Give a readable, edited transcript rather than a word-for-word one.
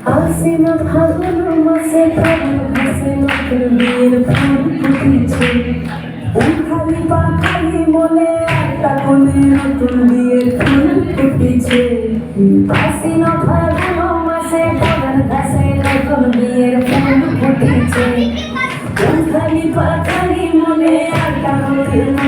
হাসিনা ফাগুন মাসে ফাগুন ঘাসে নতুন বিয়ের ফুল ফুটেছে খালি পাখালি মনে একটা কোণে নতুন বিয়ের ফুল ফুটেছে হাসিনা ফাগুন মাসে ফাগুন ঘাসে নতুন বিয়ের ফুল ফুটেছে খালি পাখালি মনে একটা কোণে